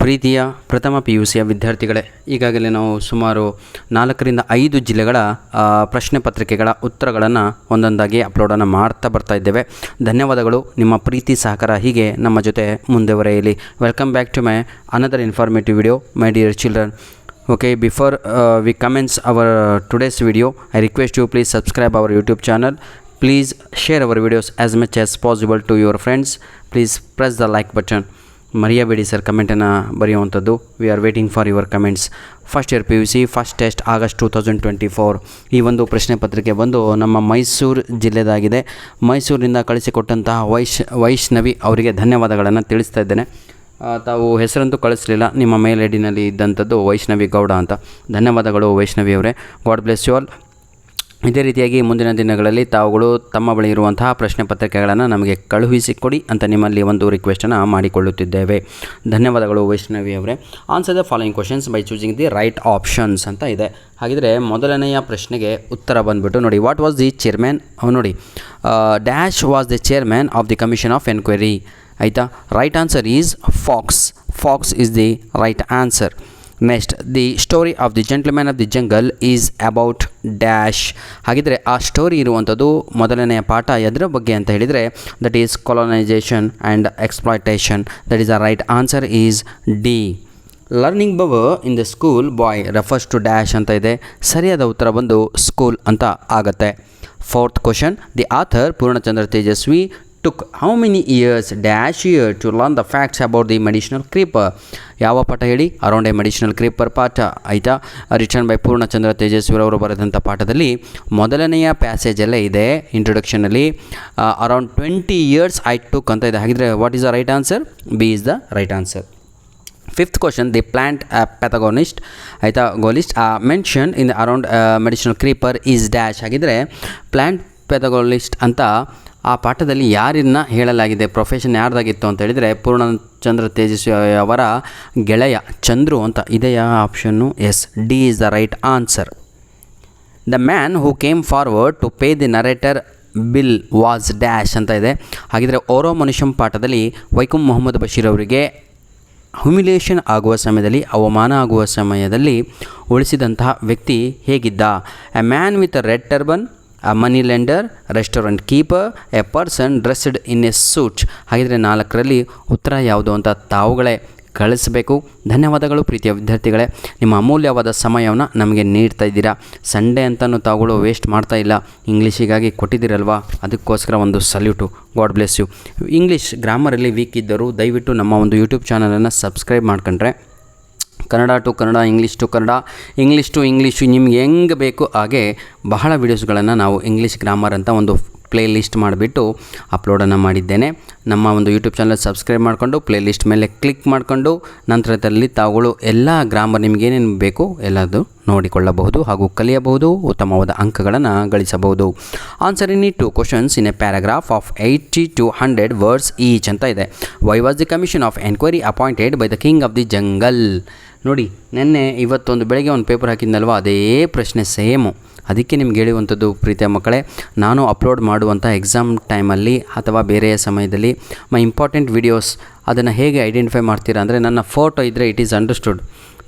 ಪ್ರೀತಿಯ ಪ್ರಥಮ PUCಯ ವಿದ್ಯಾರ್ಥಿಗಳೇ, ಈಗಾಗಲೇ ನಾವು ಸುಮಾರು 4 ರಿಂದ 5 ಜಿಲ್ಲೆಗಳ ಪ್ರಶ್ನೆ ಪತ್ರಿಕೆಗಳ ಉತ್ತರಗಳನ್ನು ಒಂದೊಂದಾಗಿ ಅಪ್ಲೋಡನ್ನು ಮಾಡ್ತಾ ಬರ್ತಾ ಇದ್ದೇವೆ. ಧನ್ಯವಾದಗಳು. ನಿಮ್ಮ ಪ್ರೀತಿ ಸಹಕಾರ ಹೀಗೆ ನಮ್ಮ ಜೊತೆ ಮುಂದುವರೆಯಲಿ. Welcome back to my another informative video, my dear children. Okay, before we commence our today's video, I request you please subscribe our YouTube channel. Please share our videos as much as possible to your friends. Please press the like button. ಮರೆಯಬೇಡಿ sir ಕಮೆಂಟನ್ನು ಬರೆಯುವಂಥದ್ದು. We are waiting for your comments. First year PUC first test August 2024. ಈ ಒಂದು ಪ್ರಶ್ನೆ ಪತ್ರಿಕೆ ಬಂದು ನಮ್ಮ ಮೈಸೂರು ಜಿಲ್ಲೆದಾಗಿದೆ. ಮೈಸೂರಿನಿಂದ ಕಳಿಸಿಕೊಟ್ಟಂತಹ ವೈಷ್ಣವಿ ಅವರಿಗೆ ಧನ್ಯವಾದಗಳನ್ನು ತಿಳಿಸ್ತಾ ಇದ್ದೇನೆ. ತಾವು ಹೆಸರಂತೂ ಕಳಿಸಲಿಲ್ಲ, ನಿಮ್ಮ ಮೇಲ್ ಐಡಿನಲ್ಲಿ ಇದ್ದಂಥದ್ದು ವೈಷ್ಣವಿ ಗೌಡ ಅಂತ. ಧನ್ಯವಾದಗಳು ವೈಷ್ಣವಿ ಅವರೇ. God bless you all. ಇದೇ ರೀತಿಯಾಗಿ ಮುಂದಿನ ದಿನಗಳಲ್ಲಿ ತಾವುಗಳು ತಮ್ಮ ಬಳಿ ಇರುವಂತಹ ಪ್ರಶ್ನೆ ಪತ್ರಿಕೆಗಳನ್ನು ನಮಗೆ ಕಳುಹಿಸಿಕೊಡಿ ಅಂತ ನಿಮ್ಮಲ್ಲಿ ಒಂದು ರಿಕ್ವೆಸ್ಟನ್ನು ಮಾಡಿಕೊಳ್ಳುತ್ತಿದ್ದೇವೆ. ಧನ್ಯವಾದಗಳು ವೈಷ್ಣವಿ ಅವರೇ. Answer the following questions by choosing the right options ಅಂತ ಇದೆ. ಹಾಗಿದ್ರೆ ಮೊದಲನೆಯ ಪ್ರಶ್ನೆಗೆ ಉತ್ತರ ಬಂದುಬಿಟ್ಟು ನೋಡಿ, ವಾಟ್ ವಾಸ್ ದಿ ಚೇರ್ಮನ್, ನೋಡಿ dash was the chairman of the commission of enquiry. ಆಯಿತಾ, right answer is Fox is the right answer. Next, the story of the gentleman of the jungle is about dash. ಹಾಗಿದ್ರೆ ಆ story ಇರುವಂಥದ್ದು ಮೊದಲನೆಯ ಪಾಠ ಎದರ ಬಗ್ಗೆ ಅಂತ ಹೇಳಿದರೆ that is colonisation and exploitation. That is the right answer is D. Learning ಬವ in the school boy refers to dash ಅಂತ ಇದೆ. ಸರಿಯಾದ ಉತ್ತರ ಬಂದು ಸ್ಕೂಲ್ ಅಂತ ಆಗತ್ತೆ. Fourth question, the author Purnachandra Tejaswi took how many years dash year to learn the facts about the medicinal creeper. ಯಾವ ಪಾಠ ಹೇಳಿ? ಅರೌಂಡ್ ಎ ಮೆಡಿಸಿನಲ್ ಕ್ರೀಪರ್ ಪಾಠ. ಆಯಿತಾ, ರಿಟರ್ನ್ ಬೈ ಪೂರ್ಣಚಂದ್ರ ತೇಜಸ್ವಿರವರು ಬರೆದಂಥ ಪಾಠದಲ್ಲಿ ಮೊದಲನೆಯ ಪ್ಯಾಸೇಜಲ್ಲೇ ಇದೆ ಇಂಟ್ರೊಡಕ್ಷನಲ್ಲಿ ಅರೌಂಡ್ 20 years ಐ ಟುಕ್ ಅಂತ ಇದೆ. ಹಾಗಿದ್ರೆ what is the right answer? B is the right answer. Fifth question, the plant pathologist ಆಯಿತಾ ಗೋಲಿಸ್ಟ್ mention in around medicinal creeper is dash. ಹಾಗಿದ್ರೆ ಪ್ಲಾಂಟ್ ಪ್ಯಾಥಗೋಲಿಸ್ಟ್ ಅಂತ ಆ ಪಾಠದಲ್ಲಿ ಯಾರನ್ನ ಹೇಳಲಾಗಿದೆ, ಪ್ರೊಫೆಷನ್ ಯಾರ್ದಾಗಿತ್ತು ಅಂತ ಹೇಳಿದರೆ ಪೂರ್ಣಚಂದ್ರ ತೇಜಸ್ವಿ ಅವರ ಗೆಳೆಯ ಚಂದ್ರು ಅಂತ. ಇದೆಯಾ option? Yes, D is the right answer. The man who came forward to pay the narrator bill was dash ಅಂತ ಇದೆ. ಹಾಗಿದ್ರೆ ಓರೋ ಮನುಷ್ಯಂ ಪಾಠದಲ್ಲಿ ವೈಕುಂ ಮೊಹಮ್ಮದ್ ಬಶೀರ್ ಅವರಿಗೆ ಹ್ಯುಮಿಲಿಯೇಷನ್ ಆಗುವ ಸಮಯದಲ್ಲಿ, ಅವಮಾನ ಆಗುವ ಸಮಯದಲ್ಲಿ ಉಳಿಸಿದಂತಹ ವ್ಯಕ್ತಿ ಹೇಗಿದ್ದ? A man with a red turban, a money lender, restaurant keeper, a person dressed in a suit. ಹಾಗಿದ್ರೆ 4ರಲ್ಲಿ ಉತ್ತರ ಯಾವುದು ಅಂತ ತಾವುಗಳೇ ಕಳಿಸಬೇಕು. ಧನ್ಯವಾದಗಳು ಪ್ರೀತಿಯ ವಿದ್ಯಾರ್ಥಿಗಳೇ, ನಿಮ್ಮ ಅಮೂಲ್ಯವಾದ ಸಮಯವನ್ನು ನಮಗೆ ನೀಡ್ತಾ ಇದ್ದೀರಾ. ಸಂಡೇ ಅಂತಲೂ ತಾವುಗಳು ವೇಸ್ಟ್ ಮಾಡ್ತಾ ಇಲ್ಲ, ಇಂಗ್ಲೀಷಿಗಾಗಿ ಕೊಟ್ಟಿದ್ದೀರಲ್ವಾ, ಅದಕ್ಕೋಸ್ಕರ ಒಂದು salute. God bless you. English ಗ್ರಾಮರಲ್ಲಿ ವೀಕ್ ಇದ್ದರು ದಯವಿಟ್ಟು ನಮ್ಮ ಒಂದು ಯೂಟ್ಯೂಬ್ ಚಾನಲನ್ನು ಸಬ್ಸ್ಕ್ರೈಬ್ ಮಾಡ್ಕೊಂಡ್ರೆ Kannada to Kannada, English to Kannada, English to English ನಿಮ್ಗೆ ಹೆಂಗೆ ಬೇಕು ಹಾಗೆ ಬಹಳ ವೀಡಿಯೋಸ್ಗಳನ್ನು ನಾವು ಇಂಗ್ಲೀಷ್ ಗ್ರಾಮರ್ ಅಂತ ಒಂದು ಪ್ಲೇ ಲಿಸ್ಟ್ ಮಾಡಿಬಿಟ್ಟು ಅಪ್ಲೋಡನ್ನು ಮಾಡಿದ್ದೇನೆ. ನಮ್ಮ ಒಂದು ಯೂಟ್ಯೂಬ್ ಚಾನಲ್ ಸಬ್ಸ್ಕ್ರೈಬ್ ಮಾಡಿಕೊಂಡು ಪ್ಲೇ ಲಿಸ್ಟ್ ಮೇಲೆ ಕ್ಲಿಕ್ ಮಾಡಿಕೊಂಡು ನಂತರದಲ್ಲಿ ತಾವುಗಳು ಎಲ್ಲ ಗ್ರಾಮರ್ ನಿಮಗೇನೇನು ಬೇಕು ಎಲ್ಲದು ನೋಡಿಕೊಳ್ಳಬಹುದು ಹಾಗೂ ಕಲಿಯಬಹುದು, ಉತ್ತಮವಾದ ಅಂಕಗಳನ್ನು ಗಳಿಸಬಹುದು. Answer in 2 questions in a paragraph of 80 to 100 words each ಅಂತ ಇದೆ. Why was the commission of enquiry appointed by the king of the jungle. ನೋಡಿ, ಇವತ್ತೊಂದು ಬೆಳಗ್ಗೆ ಒಂದು ಪೇಪರ್ ಹಾಕಿದ್ನಲ್ವ, ಅದೇ ಪ್ರಶ್ನೆ ಸೇಮು. ಅದಕ್ಕೆ ನಿಮ್ಗೆ ಹೇಳುವಂಥದ್ದು ಪ್ರೀತಿಯ ಮಕ್ಕಳೇ, ನಾನು ಅಪ್ಲೋಡ್ ಮಾಡುವಂಥ ಎಕ್ಸಾಮ್ ಟೈಮಲ್ಲಿ ಅಥವಾ ಬೇರೆಯ ಸಮಯದಲ್ಲಿ ಮೈ ಇಂಪಾರ್ಟೆಂಟ್ ವೀಡಿಯೋಸ್ ಅದನ್ನು ಹೇಗೆ ಐಡೆಂಟಿಫೈ ಮಾಡ್ತೀರಾ ಅಂದರೆ, ನನ್ನ ಫೋಟೋ ಇದ್ದರೆ ಇಟ್ ಈಸ್ ಅಂಡರ್ಸ್ಟುಡ್.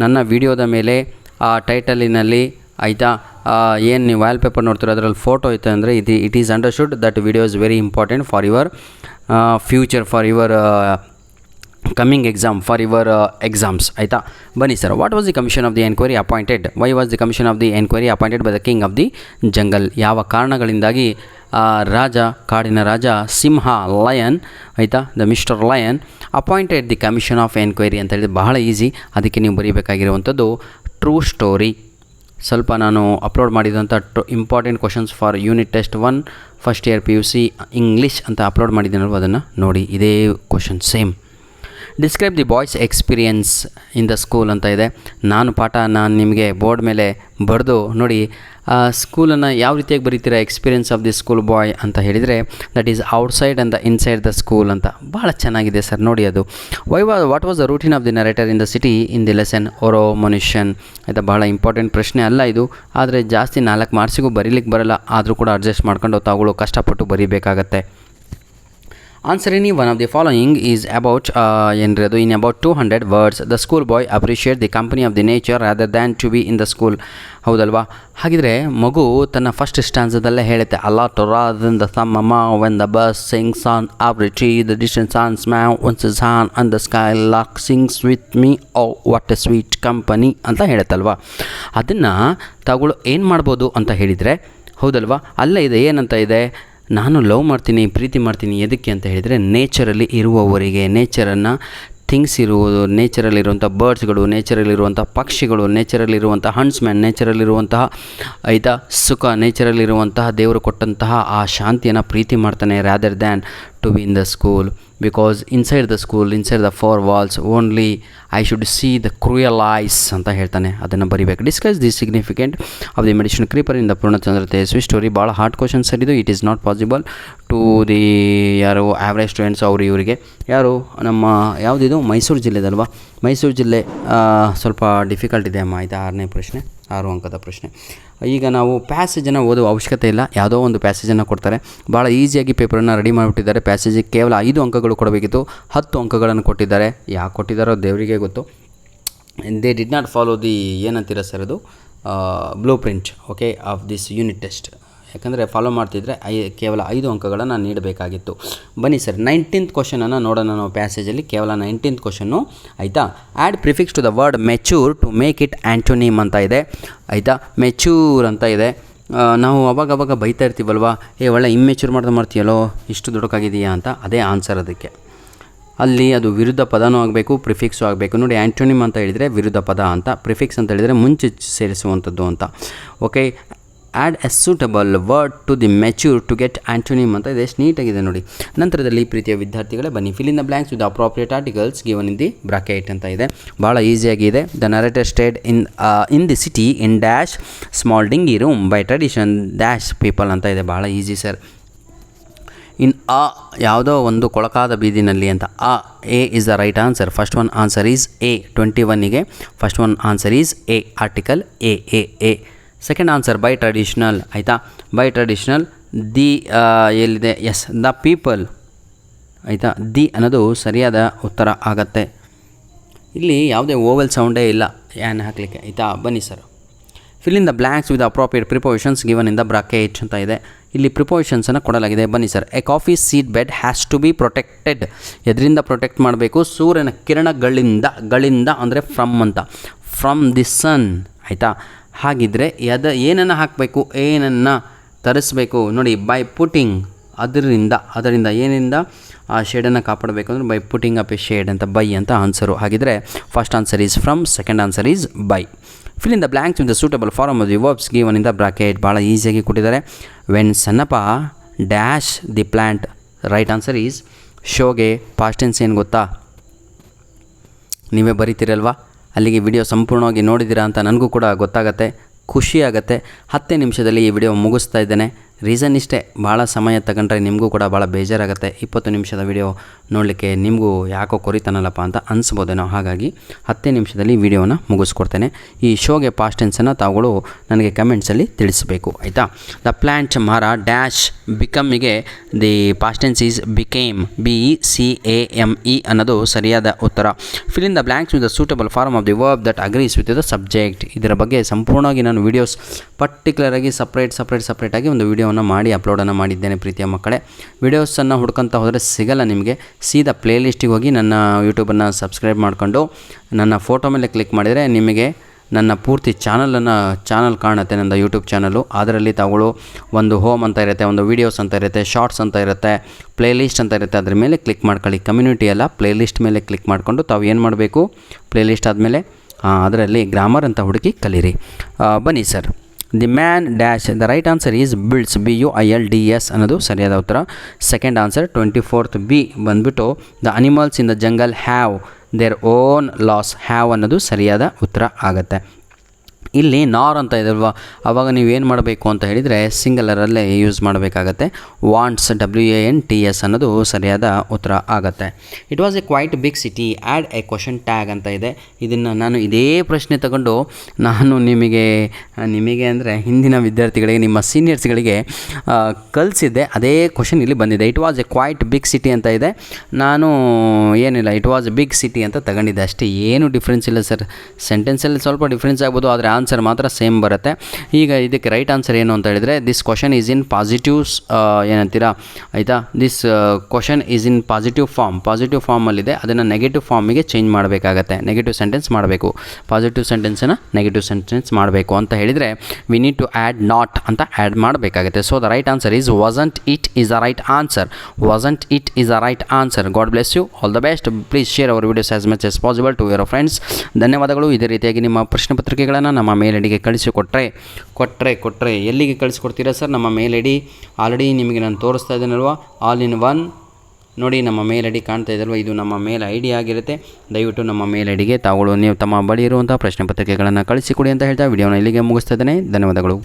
ನನ್ನ ವೀಡಿಯೋದ ಮೇಲೆ ಆ ಟೈಟಲಿನಲ್ಲಿ ಆಯಿತಾ ಏನು ನೀವು ವಾಲ್ಪೇಪರ್ ನೋಡ್ತೀರೋ ಅದರಲ್ಲಿ ಫೋಟೋ ಇತ್ತು ಅಂದರೆ it is understood that video is very important for your future, for your coming exam, for your exams. ಆಯಿತಾ, ಬನ್ನಿ sir. What was the commission of the enquiry appointed? Why was the commission of the enquiry appointed by the king of the jungle? ಯಾವ ಕಾರಣಗಳಿಂದಾಗಿ ರಾಜ, ಕಾಡಿನ ರಾಜ ಸಿಂಹ, lion ಆಯಿತಾ, the mister lion appointed the commission of enquiry ಅಂತ ಹೇಳಿದ್ರೆ ಬಹಳ easy. ಅದಕ್ಕೆ ನೀವು ಬರೀಬೇಕಾಗಿರುವಂಥದ್ದು true story. ಸ್ವಲ್ಪ ನಾನು ಅಪ್ಲೋಡ್ ಮಾಡಿದಂಥ important questions for unit test 1 first year PUC English ಅಂತ ಅಪ್ಲೋಡ್ ಮಾಡಿದ್ದೀನಲ್ವ, ಅದನ್ನು ನೋಡಿ. ಇದೇ question same. Describe the boys experience in the school ಅಂತ ಇದೆ. ನಾನು ನಿಮಗೆ ಬೋರ್ಡ್ ಮೇಲೆ ಬರೆದು ನೋಡಿ, ಸ್ಕೂಲನ್ನು ಯಾವ ರೀತಿಯಾಗಿ ಬರೀತೀರಾ, experience of the school boy ಅಂತ ಹೇಳಿದರೆ that is outside and the inside the school ಅಂತ. ಭಾಳ ಚೆನ್ನಾಗಿದೆ ಸರ್, ನೋಡಿ ಅದು. What was the routine of the narrator in the city in the lesson ಓರೋ ಮನುಷ್ಯನ್ ಆಯಿತಾ. ಭಾಳ ಇಂಪಾರ್ಟೆಂಟ್ ಪ್ರಶ್ನೆ ಅಲ್ಲ ಇದು, ಆದರೆ ಜಾಸ್ತಿ 4 ಮಾರ್ಕ್ಸಿಗೂ ಬರೀಲಿಕ್ಕೆ ಬರಲ್ಲ, ಆದರೂ ಕೂಡ ಅಡ್ಜಸ್ಟ್ ಮಾಡ್ಕೊಂಡು ತಾವುಗಳು ಕಷ್ಟಪಟ್ಟು ಬರೀಬೇಕಾಗತ್ತೆ. Answer any one of the following is about ಏನಿರೋದು in about 200 words. The school boy appreciate the company of the nature rather than to be in the school. ಹೌದಲ್ವಾ? ಹಾಗಿದ್ರೆ ಮಗು ತನ್ನ ಫಸ್ಟ್ ಸ್ಟ್ಯಾನ್ಸದಲ್ಲೇ ಹೇಳುತ್ತೆ, ಅಲ್ಲ ಟೊರಾದಿಂದ ತಮ್ಮಮ್ಮ when the bird sings on every tree, the distant sun smell once is on and the sky lark sings with me, oh what a sweet company ಅಂತ ಹೇಳುತ್ತಲ್ವಾ? ಅದನ್ನು ತಾವುಗಳು ಏನು ಮಾಡ್ಬೋದು ಅಂತ ಹೇಳಿದರೆ, ಹೌದಲ್ವಾ, ಅಲ್ಲೇ ಇದೆ, ಏನಂತ ಇದೆ, ನಾನು ಲವ್ ಮಾಡ್ತೀನಿ, ಪ್ರೀತಿ ಮಾಡ್ತೀನಿ, ಎದಕ್ಕೆ ಅಂತ ಹೇಳಿದರೆ ನೇಚರಲ್ಲಿ ಇರುವವರಿಗೆ, ನೇಚರನ್ನು ಥಿಂಗ್ಸ್ ಇರುವುದು, ನೇಚರಲ್ಲಿರುವಂಥ ಬರ್ಡ್ಸ್ಗಳು, ನೇಚರಲ್ಲಿರುವಂಥ ಪಕ್ಷಿಗಳು, ನೇಚರಲ್ಲಿರುವಂಥ ಹಂಟ್ಸ್ಮ್ಯಾನ್, ನೇಚರಲ್ಲಿರುವಂತಹ ಸುಖ, ನೇಚರಲ್ಲಿರುವಂತಹ ದೇವರು ಕೊಟ್ಟಂತಹ ಆ ಶಾಂತಿಯನ್ನು ಪ್ರೀತಿ ಮಾಡ್ತಾನೆ rather than to be in the school. Because inside the school, inside the four walls only I should see the cruel eyes ಅಂತ ಹೇಳ್ತಾನೆ. ಅದನ್ನು ಬರಿಬೇಕು. Discuss the significant of the medicine creeper in the Poornachandra Tejaswi story. ಭಾಳ hard question sir ಇದು. It is not possible to the ಯಾರು average students ಇವರಿಗೆ ಯಾರು ನಮ್ಮ ಯಾವುದಿದು ಮೈಸೂರು ಜಿಲ್ಲೆದಲ್ವಾ? ಮೈಸೂರು ಜಿಲ್ಲೆ ಸ್ವಲ್ಪ ಡಿಫಿಕಲ್ಟ್ ಇದೆ ಅಮ್ಮ. ಆಯಿತಾ? 6ನೇ ಪ್ರಶ್ನೆ, 6 ಅಂಕದ ಪ್ರಶ್ನೆ. ಈಗ ನಾವು ಪ್ಯಾಸೇಜನ್ನು ಓದುವ ಅವಶ್ಯಕತೆ ಇಲ್ಲ, ಯಾವುದೋ ಒಂದು ಪ್ಯಾಸೇಜನ್ನು ಕೊಡ್ತಾರೆ, ಭಾಳ ಈಸಿಯಾಗಿ ಪೇಪರನ್ನು ರೆಡಿ ಮಾಡಿಬಿಟ್ಟಿದ್ದಾರೆ. ಪ್ಯಾಸೇಜಿಗೆ ಕೇವಲ 5 ಅಂಕಗಳು ಕೊಡಬೇಕಿತ್ತು, 10 ಅಂಕಗಳನ್ನು ಕೊಟ್ಟಿದ್ದಾರೆ. ಯಾಕೆ ಕೊಟ್ಟಿದ್ದಾರೋ ದೇವರಿಗೆ ಗೊತ್ತು. They did not follow the ಏನಂತೀರ ಸರ್ ಅದು blue print okay of this unit test. ಯಾಕಂದರೆ ಫಾಲೋ ಮಾಡ್ತಿದ್ರೆ ಕೇವಲ 5 ಅಂಕಗಳನ್ನು ನೀಡಬೇಕಾಗಿತ್ತು. ಬನ್ನಿ ಸರ್, 19th ಕ್ವಶನನ್ನು ನೋಡೋಣ ನಾವು ಪ್ಯಾಸೇಜಲ್ಲಿ. ಕೇವಲ 19th ಕ್ವಶನ್ನು, ಆಯಿತಾ? Add prefix to the word mature to make it antonym ಅಂತ ಇದೆ, ಆಯಿತಾ? ಮೆಚ್ಯೂರ್ ಅಂತ ಇದೆ. ನಾವು ಅವಾಗ ಬೈತಾ ಇರ್ತೀವಲ್ವಾ, ಒಳ್ಳೆ ಇಮ್ಮೆಚ್ಯೂರ್ ಮಾಡ್ತೀಯಲ್ಲೋ, ಇಷ್ಟು ದುಡುಕಾಗಿದೆಯಾ ಅಂತ. ಅದೇ ಆನ್ಸರ್ ಅದಕ್ಕೆ. ಅಲ್ಲಿ ಅದು ವಿರುದ್ಧ ಪದನೂ ಆಗಬೇಕು, ಪ್ರಿಫಿಕ್ಸು ಆಗಬೇಕು. ನೋಡಿ, ಆ್ಯಂಟೋನಿಮ್ ಅಂತ ಹೇಳಿದರೆ ವಿರುದ್ಧ ಪದ ಅಂತ, ಪ್ರಿಫಿಕ್ಸ್ ಅಂತ ಹೇಳಿದರೆ ಮುಂಚೆ ಸೇರಿಸುವಂಥದ್ದು ಅಂತ. Okay, add a suitable word to the mature to get antonym ಅಂತ ಇದೆ. ಎಷ್ಟು ನೀಟಾಗಿದೆ ನೋಡಿ. ನಂತರದಲ್ಲಿ ಪ್ರೀತಿಯ ವಿದ್ಯಾರ್ಥಿಗಳೇ ಬನ್ನಿ, fill in the blanks with appropriate articles given in the bracket ಅಂತ ಇದೆ. ಭಾಳ ಈಸಿಯಾಗಿದೆ. The narrator stayed in the city in dash small dingy room by tradition dash people ಅಂತ ಇದೆ. ಭಾಳ ಈಸಿ ಸರ್. ಇನ್ ಯಾವುದೋ ಒಂದು ಕೊಳಕಾದ ಬೀದಿನಲ್ಲಿ ಅಂತ. A is the right answer. First one answer is A. 21ಗೆ first one answer is A. Article A. Second answer by traditional, ಆಯಿತಾ? By traditional. ದಿ ಎಲ್ಲಿದೆ? ಎಸ್, ದ ಪೀಪಲ್, ಆಯಿತಾ? ದಿ ಅನ್ನೋದು ಸರಿಯಾದ ಉತ್ತರ ಆಗತ್ತೆ. ಇಲ್ಲಿ ಯಾವುದೇ ಓವೆಲ್ ಸೌಂಡೇ ಇಲ್ಲ ಏನು ಹಾಕಲಿಕ್ಕೆ, ಆಯಿತಾ? ಬನ್ನಿ sir, fill in the blanks with appropriate prepositions given in the bracket ಅಂತ ಇದೆ. ಇಲ್ಲಿ ಪ್ರಿಪೋಸಿಷನ್ಸನ್ನು ಕೊಡಲಾಗಿದೆ. ಬನ್ನಿ sir. A coffee seed bed has to be protected. ಎದರಿಂದ ಪ್ರೊಟೆಕ್ಟ್ ಮಾಡಬೇಕು? ಸೂರ್ಯನ ಗಳಿಂದ ಅಂದರೆ ಫ್ರಮ್ ಅಂತ, ಫ್ರಮ್ ದಿ ಸನ್, ಆಯಿತಾ? ಹಾಗಿದ್ದರೆ ಏನನ್ನು ಹಾಕಬೇಕು? ಏನನ್ನು ತರಿಸ್ಬೇಕು? ನೋಡಿ, ಬೈ ಪುಟಿಂಗ್, ಅದರಿಂದ ಏನಿಂದ ಆ ಶೇಡನ್ನು ಕಾಪಾಡಬೇಕು ಅಂದರೆ by putting up a shade ಅಂತ, ಬೈ ಅಂತ ಆನ್ಸರು. ಹಾಗಿದ್ರೆ first answer is from, second answer is by. Fill in the blanks with the suitable form of the verbs given in the bracket. ಭಾಳ ಈಸಿಯಾಗಿ ಕೊಟ್ಟಿದ್ದಾರೆ. ವೆನ್ ಸನ್ನಪ್ಪ dash the plant, right answer is ಶೋಗೆ past tense ಏನು ಗೊತ್ತಾ? ನೀವೇ ಬರೀತೀರಲ್ವಾ? ಅಲ್ಲಿಗೆ video ಸಂಪೂರ್ಣವಾಗಿ ನೋಡಿದ್ದೀರಾ ಅಂತ ನನಗೂ ಕೂಡ ಗೊತ್ತಾಗತ್ತೆ, ಖುಷಿಯಾಗತ್ತೆ. 10 ನಿಮಿಷದಲ್ಲಿ ಈ ವಿಡಿಯೋ ಮುಗಿಸ್ತಾ ಇದ್ದೇನೆ. ರೀಸನ್ ಇಷ್ಟೇ, ಭಾಳ ಸಮಯ ತಗೊಂಡ್ರೆ ನಿಮಗೂ ಕೂಡ ಭಾಳ ಬೇಜಾರಾಗುತ್ತೆ. 20 ನಿಮಿಷದ ವಿಡಿಯೋ ನೋಡಲಿಕ್ಕೆ ನಿಮಗೂ ಯಾಕೋ ಕೊರಿತಾನಲ್ಲಪ್ಪ ಅಂತ ಅನಿಸ್ಬೋದೇನೋ. ಹಾಗಾಗಿ 10 ನಿಮಿಷದಲ್ಲಿ ವಿಡಿಯೋನ ಮುಗಿಸ್ಕೊಡ್ತೇನೆ. ಈ ಶೋಗೆ ಪಾಸ್ಟ್ ಟೆನ್ಸನ್ನು ತಾವುಗಳು ನನಗೆ ಕಮೆಂಟ್ಸಲ್ಲಿ ತಿಳಿಸಬೇಕು, ಆಯಿತಾ? ದ ಪ್ಲ್ಯಾಂಟ್ ಮರ ಡ್ಯಾಶ್ ಬಿಕಮ್ಮಿಗೆ the past tense is became, BECAME ಅನ್ನೋದು ಸರಿಯಾದ ಉತ್ತರ. Fill in the blanks with the suitable form of the verb that agrees with the subject. ಇದರ ಬಗ್ಗೆ ಸಂಪೂರ್ಣವಾಗಿ ನಾನು ವೀಡಿಯೋಸ್ ಪರ್ಟಿಕ್ಯುಲರಾಗಿ ಸಪ್ರೇಟಾಗಿ ಒಂದು ವಿಡಿಯೋವನ್ನು ಮಾಡಿ ಅಪ್ಲೋಡನ್ನು ಮಾಡಿದ್ದೇನೆ ಪ್ರೀತಿಯ ಮಕ್ಕಳೇ. ವಿಡಿಯೋಸನ್ನು ಹುಡ್ಕೊಂತ ಹೋದರೆ ಸಿಗಲ್ಲ ನಿಮಗೆ. ಸೀದಾ ಪ್ಲೇಲಿಸ್ಟಿಗೆ ಹೋಗಿ ನನ್ನ ಯೂಟ್ಯೂಬನ್ನು ಸಬ್ಸ್ಕ್ರೈಬ್ ಮಾಡಿಕೊಂಡು ನನ್ನ ಫೋಟೋ ಮೇಲೆ ಕ್ಲಿಕ್ ಮಾಡಿದರೆ ನಿಮಗೆ ನನ್ನ ಪೂರ್ತಿ ಚಾನಲ್ ಕಾಣುತ್ತೆ, ನನ್ನ ಯೂಟ್ಯೂಬ್ ಚಾನಲು. ಅದರಲ್ಲಿ ತಾವುಗಳು ಒಂದು ಹೋಮ್ ಅಂತ ಇರುತ್ತೆ, ಒಂದು ವೀಡಿಯೋಸ್ ಅಂತ ಇರುತ್ತೆ, ಶಾರ್ಟ್ಸ್ ಅಂತ ಇರುತ್ತೆ, ಪ್ಲೇಲಿಸ್ಟ್ ಅಂತ ಇರುತ್ತೆ. ಅದ್ರ ಮೇಲೆ ಕ್ಲಿಕ್ ಮಾಡ್ಕೊಳ್ಳಿ. ಕಮ್ಯುನಿಟಿ ಅಲ್ಲ, ಪ್ಲೇಲಿಸ್ಟ್ ಮೇಲೆ ಕ್ಲಿಕ್ ಮಾಡಿಕೊಂಡು ತಾವು ಏನು ಮಾಡಬೇಕು? ಪ್ಲೇಲಿಸ್ಟ್ ಆದಮೇಲೆ ಅದರಲ್ಲಿ ಗ್ರಾಮರ್ ಅಂತ ಹುಡುಕಿ ಕಲೀರಿ. ಬನ್ನಿ sir. The man dash, the right answer is builds, BUILDS ಅನ್ನೋದು ಸರಿಯಾದ ಉತ್ತರ. ಸೆಕೆಂಡ್ ಆನ್ಸರ್ 24th B ಬಂದುಬಿಟ್ಟು the animals in the jungle have their own loss. Have ಅನ್ನೋದು ಸರಿಯಾದ ಉತ್ತರ ಆಗುತ್ತೆ. ಇಲ್ಲಿ ನಾರ್ ಅಂತ ಇದಲ್ವ, ಆವಾಗ ನೀವೇನು ಮಾಡಬೇಕು ಅಂತ ಹೇಳಿದರೆ ಸಿಂಗಲರಲ್ಲೇ ಯೂಸ್ ಮಾಡಬೇಕಾಗತ್ತೆ. ವಾಂಟ್ಸ್ WANTS ಅನ್ನೋದು ಸರಿಯಾದ ಉತ್ತರ ಆಗುತ್ತೆ. It was a quite big city, add a question tag ಅಂತ ಇದೆ. ಇದನ್ನು ನಾನು ಇದೇ ಪ್ರಶ್ನೆ ತಗೊಂಡು ನಾನು ನಿಮಗೆ ಅಂದರೆ ಹಿಂದಿನ ವಿದ್ಯಾರ್ಥಿಗಳಿಗೆ, ನಿಮ್ಮ ಸೀನಿಯರ್ಸ್ಗಳಿಗೆ ಕಲಿಸಿದ್ದೆ. ಅದೇ ಕ್ವಶನ್ ಇಲ್ಲಿ ಬಂದಿದೆ. It was a quite big city ಅಂತ ಇದೆ. ನಾನು ಏನಿಲ್ಲ, it was a big city ಅಂತ ತಗೊಂಡಿದ್ದೆ ಅಷ್ಟೇ, ಏನು ಡಿಫ್ರೆನ್ಸ್ ಇಲ್ಲ ಸರ್. ಸೆಂಟೆನ್ಸಲ್ಲಿ ಸ್ವಲ್ಪ ಡಿಫ್ರೆನ್ಸ್ ಆಗ್ಬೋದು, ಆದರೆ ಆನ್ಸರ್ ಮಾತ್ರ ಸೇಮ್ ಬರುತ್ತೆ. ಈಗ ಇದಕ್ಕೆ ರೈಟ್ ಆನ್ಸರ್ ಏನು ಅಂತ ಹೇಳಿದರೆ, this question is in positives ಏನಂತೀರಾ ಆಯಿತಾ. This question is in positive ಫಾರ್ಮಲ್ಲಿದೆ, ಅದನ್ನು ನೆಗೆಟಿವ್ ಫಾರ್ಮಿಗೆ ಚೇಂಜ್ ಮಾಡಬೇಕಾಗತ್ತೆ. ನೆಗೆಟಿವ್ ಸೆಂಟೆನ್ಸ್ ಮಾಡಬೇಕು, ಪಾಸಿಟಿವ್ ಸೆಂಟೆನ್ಸನ್ನು ನೆಗೆಟಿವ್ ಸೆಂಟೆನ್ಸ್ ಮಾಡಬೇಕು ಅಂತ ಹೇಳಿದರೆ we need to add not ಅಂತ ಆ್ಯಡ್ ಮಾಡಬೇಕಾಗುತ್ತೆ. So the right answer is wasn't it is the right answer. Wasn't it is the right answer. God bless you, all the best. Please share our videos as much as possible to your friends. ಧನ್ಯವಾದಗಳು. ಇದೇ ರೀತಿಯಾಗಿ ನಿಮ್ಮ ಪ್ರಶ್ನೆ ಪತ್ರಿಕೆಗಳನ್ನು ನಮ್ಮ ಮೇಲ್ ಐಡಿಗೆ ಕೊಟ್ಟರೆ ಎಲ್ಲಿಗೆ ಕಳಿಸ್ಕೊಡ್ತೀರಾ sir? ನಮ್ಮ ಮೇಲ್ ಐಡಿ ಆಲ್ರೆಡಿ ನಿಮಗೆ ನಾನು ತೋರಿಸ್ತಾ ಇದ್ದೇನಲ್ವ, ಆಲ್ ಇನ್ ಒನ್ ನೋಡಿ. ನಮ್ಮ ಮೇಲ್ ಐಡಿ ಕಾಣ್ತಾ ಇದ್ದಲ್ವ, ಇದು ನಮ್ಮ ಮೇಲ್ ಐಡಿ ಆಗಿರುತ್ತೆ. ದಯವಿಟ್ಟು ನಮ್ಮ ಮೇಲ್ ಐಡಿಗೆ ತಾವುಗಳು ನೀವು ತಮ್ಮ ಬಳಿ ಇರುವಂಥ ಪ್ರಶ್ನೆ ಪತ್ರಿಕೆಗಳನ್ನು ಕಳಿಸಿಕೊಡಿ ಅಂತ ಹೇಳ್ತಾ ವಿಡಿಯೋನ ಇಲ್ಲಿಗೆ ಮುಗಿಸ್ತಾ ಇದ್ದೇನೆ. ಧನ್ಯವಾದಗಳು.